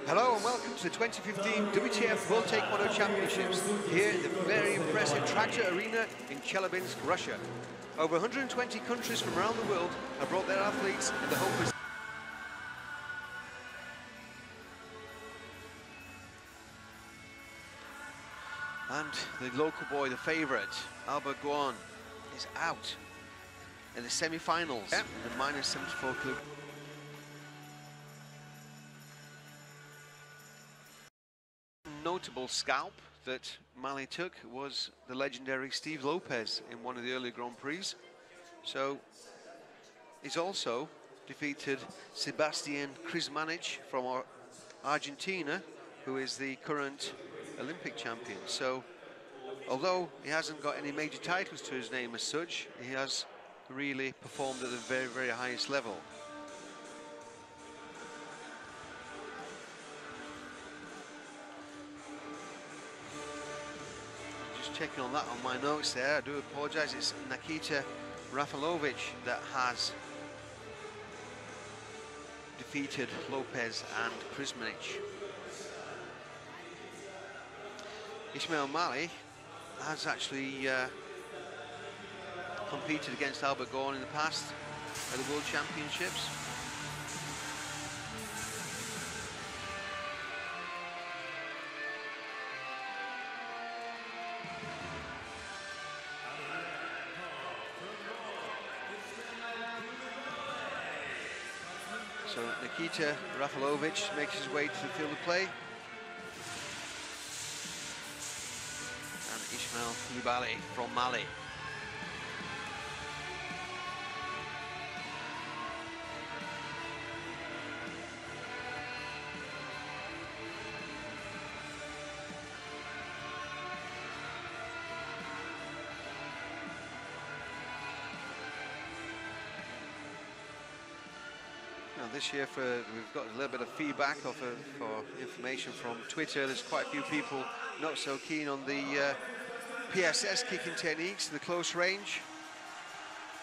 Hello and welcome to the 2015 WTF World Taekwondo Championships here in the very impressive Tractor Arena in Chelyabinsk, Russia. Over 120 countries from around the world have brought their athletes in the hope of... And the local boy, the favourite, Albert Guan, is out in the semi-finals. Yep. The -74 club. Notable scalp that Mali took was the legendary Steve Lopez in one of the early Grand Prix. So he's also defeated Sebastian Krizmanic from Argentina, who is the current Olympic champion. So although he hasn't got any major titles to his name as such, he has really performed at the very, very highest level. Checking on that on my notes there, I do apologise, it's Nikita Rafalovich that has defeated Lopez and Krizmanic. Ismael Mali has actually competed against Albert Guan in the past at the World Championships. So Nikita Rafalovich makes his way to the field of play. And Ismael Coulibaly from Mali. This year we've got a little bit of feedback for information from Twitter. There's quite a few people not so keen on the PSS kicking techniques, the close range.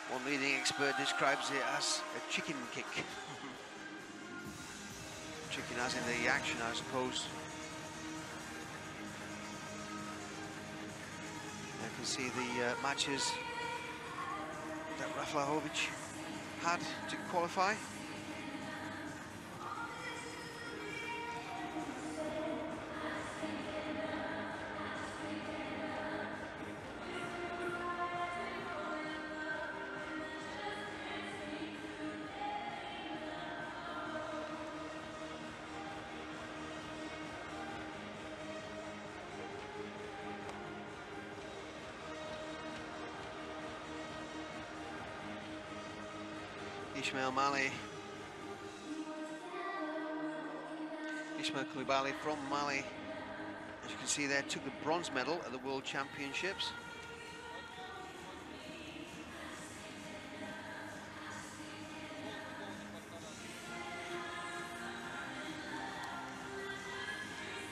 One leading expert describes it as a chicken kick. Chicken as in the action, I suppose. I can see the matches that Rafalovich had to qualify. Ismael Coulibaly from Mali, as you can see there, took the bronze medal at the World Championships.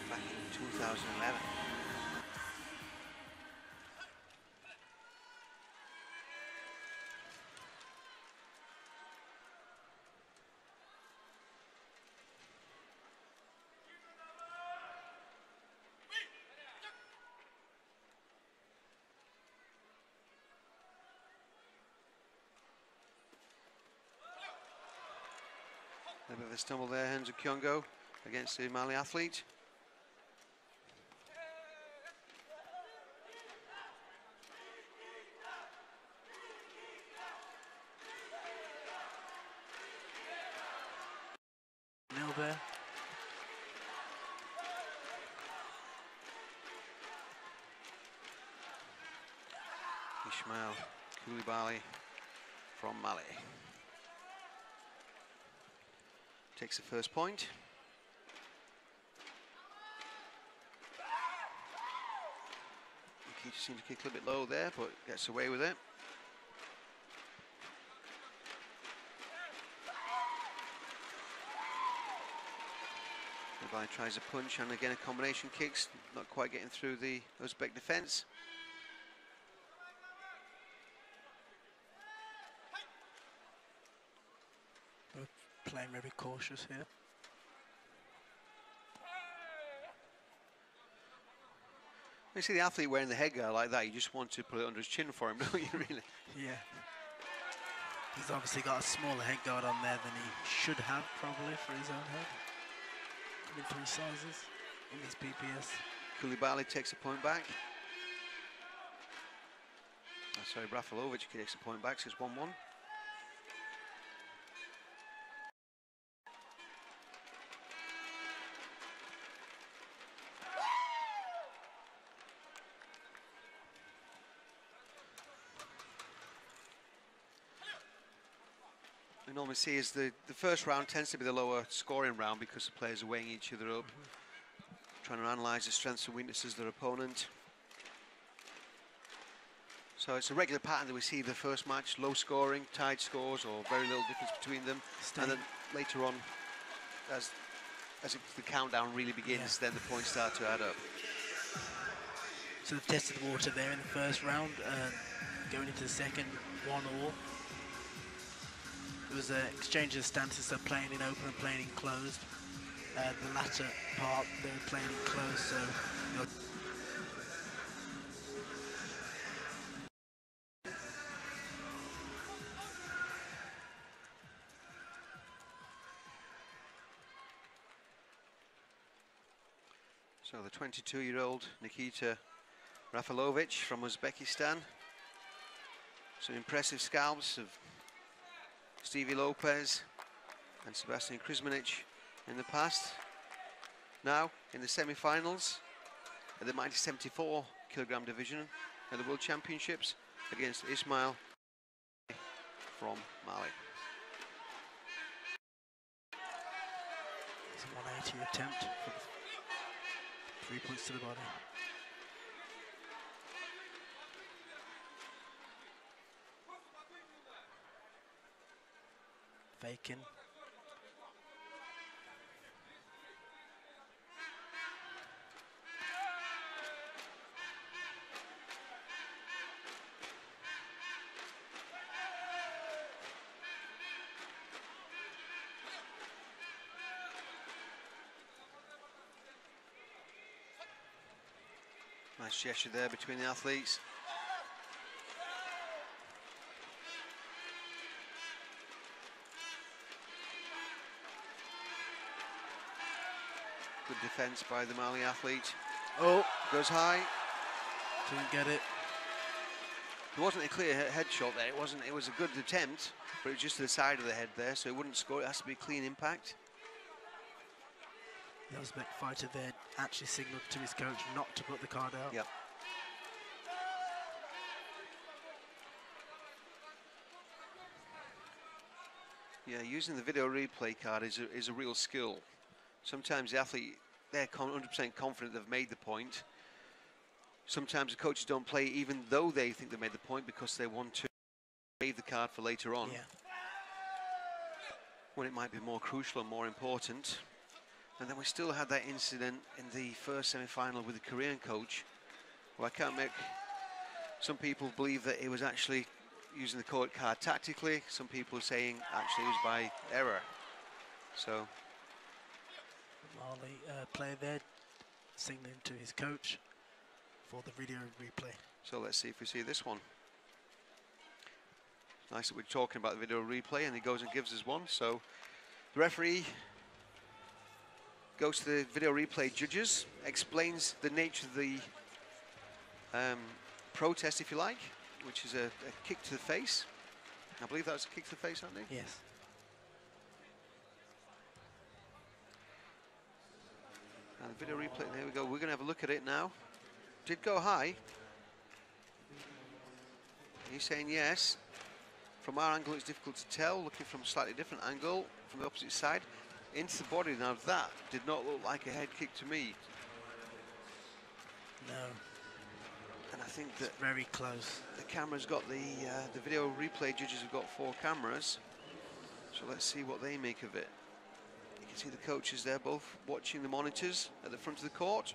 Back in 2011. A bit of a stumble there, Henzo Kyongo against the Mali athlete. Nil there. Ismael Coulibaly from Mali takes the first point. Nikita seems to kick a little bit low there, but gets away with it. Coulibaly tries a punch, and again a combination kicks, not quite getting through the Uzbek defence. Both playing very cautious here. You see the athlete wearing the headgear like that, you just want to put it under his chin for him, don't you, really? Yeah. He's obviously got a smaller head guard on there than he should have, probably, for his own head. In 3 sizes in his PPS. Coulibaly takes a point back. Oh, sorry, Rafalovich takes a point back, so it's 1-1. We normally see is the first round tends to be the lower scoring round because the players are weighing each other up, trying to analyse the strengths and weaknesses of their opponent. So it's a regular pattern that we see the first match, low scoring, tied scores or very little difference between them. And then later on, as the countdown really begins, then the points start to add up. So they've tested the water there in the first round, going into the second, 1-1. There was an exchange of stances of playing in open and playing in closed. The latter part, they were playing in closed, so... So the 22-year-old Nikita Rafalovich from Uzbekistan. Some impressive scalps of Stevie Lopez and Sebastian Krizmanic in the past. Now in the semi-finals at the mighty 74 kilogram division at the World Championships against Ismael from Mali. It's a 180 attempt for 3 points to the body. Faking. Nice gesture there between the athletes. Good defense by the Mali athlete. Oh, goes high. Didn't get it. There wasn't a clear headshot there. It was a good attempt, but it was just to the side of the head there, so it wouldn't score. It has to be a clean impact. The Uzbek fighter there actually signalled to his coach not to put the card out. Yep. Yeah, using the video replay card is a real skill. Sometimes the athlete, they're 100% confident they've made the point. Sometimes the coaches don't play even though they think they made the point because they want to save the card for later on. Yeah. When it might be more crucial and more important. And then we still had that incident in the first semi-final with the Korean coach. Well, I can't make... Some people believe that it was actually using the court card tactically. Some people are saying actually it was by error. So... Mali player there signaling to his coach for the video replay. So let's see if we see this one. Nice that we're talking about the video replay and he goes and gives us one. So the referee goes to the video replay judges, explains the nature of the protest, if you like, which is a kick to the face. I believe that was a kick to the face, Andy? Yes. And the video replay, there we go. We're going to have a look at it now. Did go high. He's saying yes. From our angle, it's difficult to tell. Looking from a slightly different angle, from the opposite side, into the body. Now that did not look like a head kick to me. No. And I think it's that very close. The camera's got the video replay judges have got 4 cameras. So let's see what they make of it. You can see the coaches there both watching the monitors at the front of the court.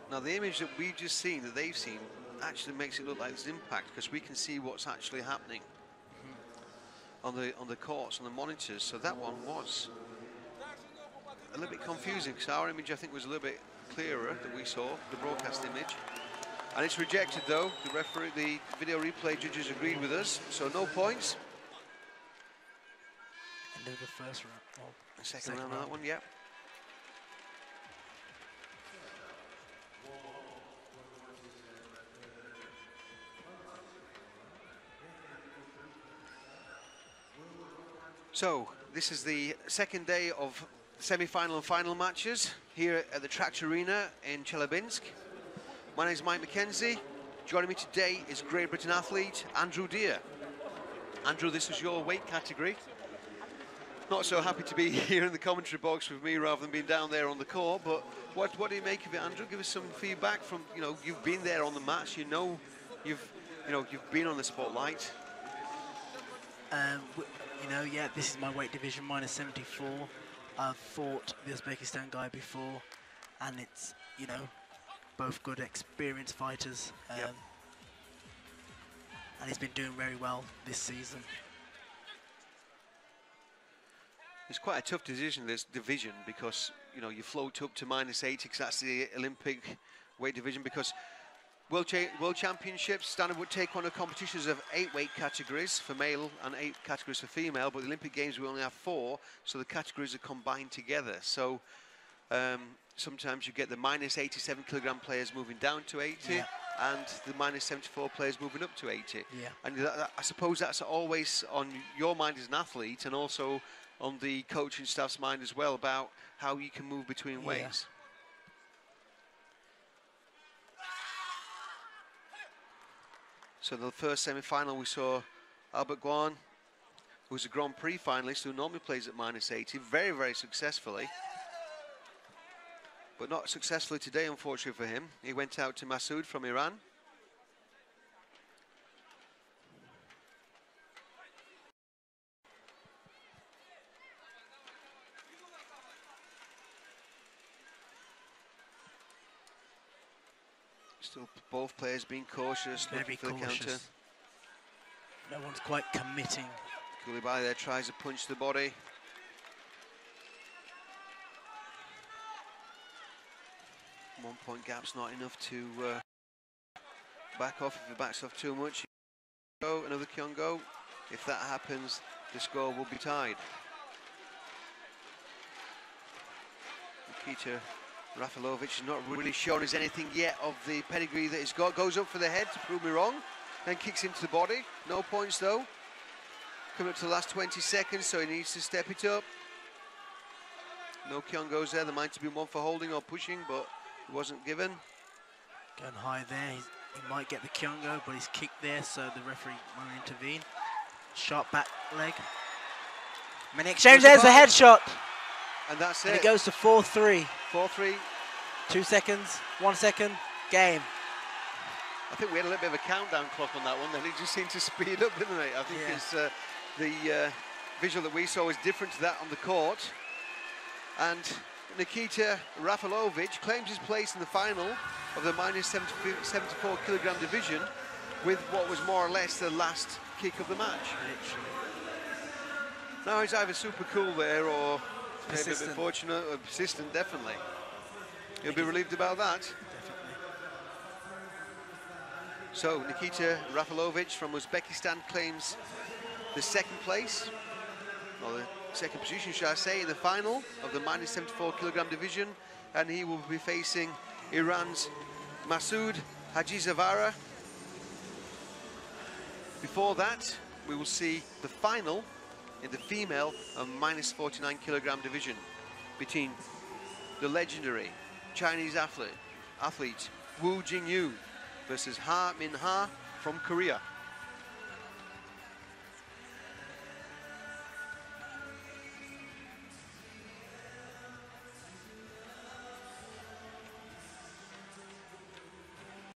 Now the image that we've just seen, that they've seen, actually makes it look like there's impact because we can see what's actually happening on the courts, on the monitors. So that one was a little bit confusing because our image, I think, was a little bit clearer than we saw, the broadcast image. And it's rejected, though. The referee, the video replay judges agreed with us, so no points. End of the first round. Oh, second round on that one, yeah. So, this is the second day of semi-final and final matches here at the Tract Arena in Chelyabinsk. My name is Mike McKenzie. Joining me today is Great Britain athlete Andrew Deere. Andrew, this is your weight category. Not so happy to be here in the commentary box with me rather than being down there on the court, but what do you make of it, Andrew? Give us some feedback from, you know, you've been there on the match, you've been on the spotlight. You know, yeah, this is my weight division, -74. I've fought the Uzbekistan guy before, and it's, you know, both good, experienced fighters. Yep. And he's been doing very well this season. It's quite a tough decision, this division, because, you know, you float up to -80 because that's the Olympic weight division, because World Championships, standard taekwondo competitions of 8 weight categories for male and 8 categories for female, but the Olympic Games we only have 4, so the categories are combined together. So sometimes you get the -87 kilogram players moving down to 80, yeah, and the -74 players moving up to 80. Yeah. And I suppose that's always on your mind as an athlete, and also on the coaching staff's mind as well, about how you can move between weights. So the first semi-final we saw Albert Guan, who's a Grand Prix finalist who normally plays at -80, very, very successfully. But not successfully today, unfortunately for him. He went out to Masood from Iran. Still both players being cautious, looking for the counter. No one's quite committing. Coulibaly there tries to punch to the body. One-point gap's not enough to back off. If he backs off too much, another Kyongo. If that happens, the score will be tied. Nikita Rafalovich has not really shown us anything yet of the pedigree that he's got. Goes up for the head to prove me wrong, then kicks into the body. No points though. Coming up to the last 20 seconds, so he needs to step it up. No Kyongos there. There might have been one for holding or pushing, but it wasn't given. Going high there. He might get the Kyongo, but he's kicked there, so the referee won't intervene. Sharp back leg. Many exchange, there's the headshot. And that's and it. It goes to 4-3. 4-3. 2 seconds, 1 second, game. I think we had a little bit of a countdown clock on that one, then it just seemed to speed up, didn't it? I think it's the visual that we saw was different to that on the court. And Nikita Rafalovich claims his place in the final of the -74 kilogram division with what was more or less the last kick of the match. Literally. Now he's either super cool there or maybe a bit Persistent. fortunate or persistent, definitely. He'll be relieved about that. Definitely. So Nikita Rafalovich from Uzbekistan claims the second place, or the second position, should I say, in the final of the -74 kilogram division, and he will be facing Iran's Masood Hajizavara. Before that, we will see the final in the female of -49 kilogram division between the legendary Chinese athlete Wu Jingyu versus Ha Min Ha from Korea.